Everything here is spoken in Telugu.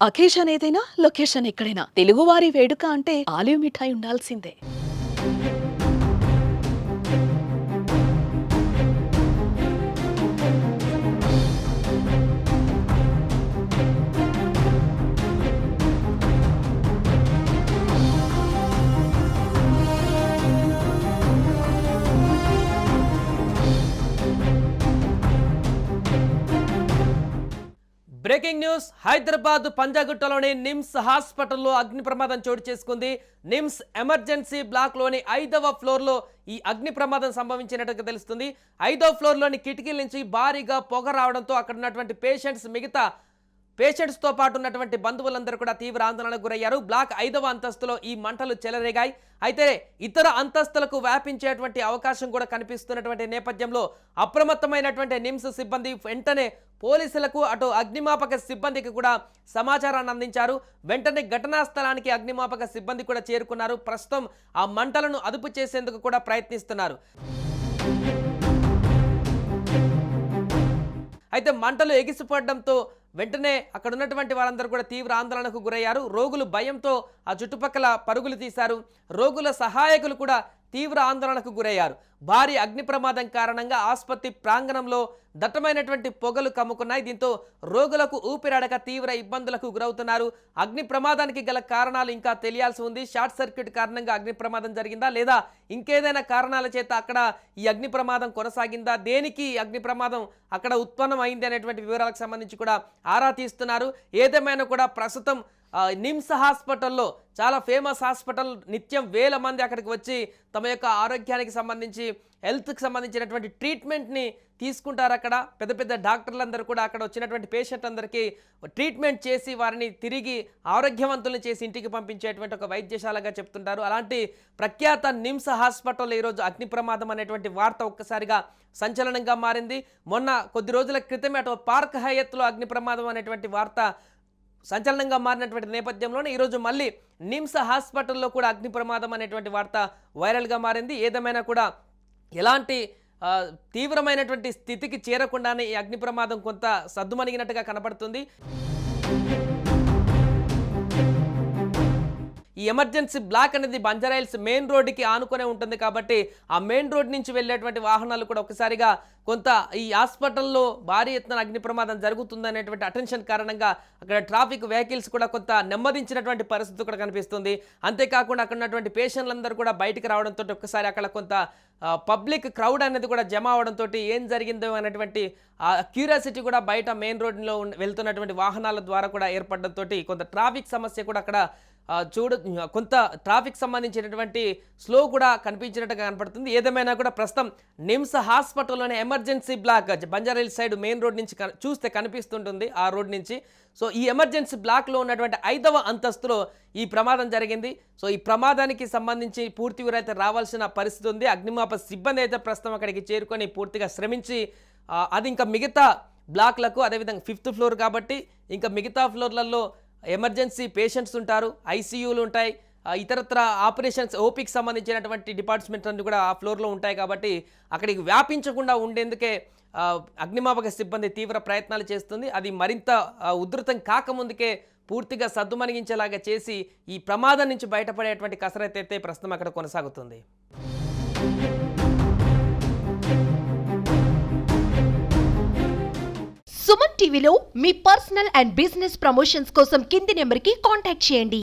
అకేషన్ ఏదైనా లొకేషన్ ఎక్కడైనా తెలుగువారి వేడుక అంటే ఆలివ్ మిఠాయి ఉండాల్సిందే. Breaking news. హైదరాబాద్ పంజాగుట్టలోని నిమ్స్ హాస్పిటల్లో అగ్ని ప్రమాదం చోటు చేసుకుంది. నిమ్స్ ఎమర్జెన్సీ బ్లాక్లోని 5వ ఫ్లోర్లో ఈ అగ్ని ప్రమాదం సంభవించినట్టుగా తెలుస్తుంది. 5వ ఫ్లోర్లోని కిటికీల నుంచి భారీగా పొగ రావడంతో అక్కడ ఉన్నటువంటి పేషెంట్స్తో పాటు ఉన్నటువంటి బంధువులందరూ కూడా తీవ్ర ఆందోళనకు గురయ్యారు. బ్లాక్ 5వ అంతస్తులో ఈ మంటలు చెలరేగాయి. అయితే ఇతర అంతస్తులకు వ్యాపించేటువంటి అవకాశం కూడా కనిపిస్తున్నటువంటి నేపథ్యంలో అప్రమత్తమైనటువంటి నిమ్స్ సిబ్బంది వెంటనే పోలీసులకు అటు అగ్నిమాపక సిబ్బందికి కూడా సమాచారాన్ని అందించారు. వెంటనే ఘటనా స్థలానికి అగ్నిమాపక సిబ్బంది కూడా చేరుకున్నారు. ప్రస్తుతం ఆ మంటలను అదుపు చేసేందుకు కూడా ప్రయత్నిస్తున్నారు. అయితే మంటలు ఎగిసిపడడంతో వెంటనే అక్కడ ఉన్నటువంటి వారందరూ కూడా తీవ్ర ఆందోళనకు గురయ్యారు. రోగులు భయంతో ఆ చుట్టుపక్కల పరుగులు తీశారు. రోగుల సహాయకులు కూడా తీవ్ర ఆందోళనకు గురయ్యారు. భారీ అగ్ని ప్రమాదం కారణంగా ఆసుపత్రి ప్రాంగణంలో దట్టమైనటువంటి పొగలు కమ్ముకున్నాయి. దీంతో రోగులకు ఊపిరాడక తీవ్ర ఇబ్బందులకు గురవుతున్నారు. అగ్ని ప్రమాదానికి గల కారణాలు ఇంకా తెలియాల్సి ఉంది. షార్ట్ సర్క్యూట్ కారణంగా అగ్ని ప్రమాదం జరిగిందా లేదా ఇంకేదైనా కారణాల చేత అక్కడ ఈ అగ్ని ప్రమాదం కొనసాగిందా, దేనికి అగ్ని ప్రమాదం అక్కడ ఉత్పన్నం అయింది అనేటువంటి వివరాలకు సంబంధించి కూడా ఆరా తీస్తున్నారు. ఏదేమైనా కూడా ప్రస్తుతం నిమ్స్ హాస్పిటల్లో చాలా ఫేమస్ హాస్పిటల్, నిత్యం వేల మంది అక్కడికి వచ్చి తమ యొక్క ఆరోగ్యానికి సంబంధించి హెల్త్కి సంబంధించినటువంటి ట్రీట్మెంట్ని తీసుకుంటారు. అక్కడ పెద్ద పెద్ద డాక్టర్లందరూ కూడా అక్కడ వచ్చినటువంటి పేషెంట్ అందరికీ ట్రీట్మెంట్ చేసి వారిని తిరిగి ఆరోగ్యవంతులను చేసి ఇంటికి పంపించేటువంటి ఒక వైద్యశాలగా చెప్తుంటారు. అలాంటి ప్రఖ్యాత నిమ్స్ హాస్పిటల్లో ఈరోజు అగ్ని ప్రమాదం అనేటువంటి వార్త ఒక్కసారిగా సంచలనంగా మారింది. మొన్న కొద్ది రోజుల క్రితమే అటు పార్క్ హయత్లో అగ్ని ప్రమాదం అనేటువంటి వార్త సంచలనంగా మారినటువంటి నేపథ్యంలోనే ఈరోజు మళ్ళీ నిమ్స్ హాస్పిటల్లో కూడా అగ్ని ప్రమాదం అనేటువంటి వార్త వైరల్గా మారింది. ఏదేమైనా కూడా ఎలాంటి తీవ్రమైనటువంటి స్థితికి చేరకుండానే ఈ అగ్ని ప్రమాదం కొంత సద్దుమణిగినట్టుగా కనబడుతుంది. ఈ ఎమర్జెన్సీ బ్లాక్ అనేది బంజారాహిల్స్ మెయిన్ రోడ్డుకి ఆనుకునే ఉంటుంది కాబట్టి ఆ మెయిన్ రోడ్ నుంచి వెళ్ళేటువంటి వాహనాలు కూడా ఒకసారిగా కొంత ఈ హాస్పిటల్లో భారీ ఎత్తున అగ్ని ప్రమాదం జరుగుతుందనేటువంటి అటెన్షన్ కారణంగా అక్కడ ట్రాఫిక్ వెహికల్స్ కూడా కొంత నెమ్మదించినటువంటి పరిస్థితి కూడా కనిపిస్తుంది. అంతేకాకుండా అక్కడ ఉన్నటువంటి పేషెంట్లందరూ కూడా బయటికి రావడంతో ఒకసారి అక్కడ కొంత పబ్లిక్ క్రౌడ్ అనేది కూడా జమ అవడంతో ఏం జరిగిందో అనేటువంటి క్యూరియాసిటీ కూడా బయట మెయిన్ రోడ్లో వెళ్తున్నటువంటి వాహనాల ద్వారా కూడా ఏర్పడడంతో కొంత ట్రాఫిక్ సమస్య కూడా అక్కడ కొంత ట్రాఫిక్ సంబంధించినటువంటి స్లో కూడా కనిపించినట్టుగా కనపడుతుంది. ఏదేమైనా కూడా ప్రస్తుతం నిమ్స్ హాస్పిటల్లోని emergency block Banjara Hills side main road నుంచి చూస్తే కనిపిస్తుంటుంది ఆ రోడ్ నుంచి. సో ఈ ఎమర్జెన్సీ బ్లాక్లో ఉన్నటువంటి 5వ అంతస్తులో ఈ ప్రమాదం జరిగింది. సో ఈ ప్రమాదానికి సంబంధించి పూర్తి వివరైతే రావాల్సిన పరిస్థితి ఉంది. అగ్నిమాపక సిబ్బంది అయితే ప్రస్తుతం అక్కడికి చేరుకొని పూర్తిగా శ్రమించి అది ఇంకా మిగతా బ్లాక్లకు, అదేవిధంగా 5th ఫ్లోర్ కాబట్టి ఇంకా మిగతా ఫ్లోర్లలో ఎమర్జెన్సీ పేషెంట్స్ ఉంటారు, ఐసీయూలు ఉంటాయి, ఇతరత్ర ఆపరేషన్స్ ఓపీకి సంబంధించినటువంటి డిపార్ట్మెంట్స్ అన్ని కూడా ఆ ఫ్లోర్లో ఉంటాయి కాబట్టి అక్కడికి వ్యాపించకుండా ఉండేందుకే అగ్నిమాపక సిబ్బంది తీవ్ర ప్రయత్నాలు చేస్తుంది. అది మరింత ఉధృతం కాకముందుకే పూర్తిగా సద్దుమణిగించేలాగా చేసి ఈ ప్రమాదం నుంచి బయటపడేటువంటి కసరత్తు అయితే ప్రస్తుతం అక్కడ కొనసాగుతుంది. సుమన్ టీవీలో మీ పర్సనల్ అండ్ బిజినెస్ ప్రమోషన్స్ కోసం కింది నెంబర్కి కాంటాక్ట్ చేయండి.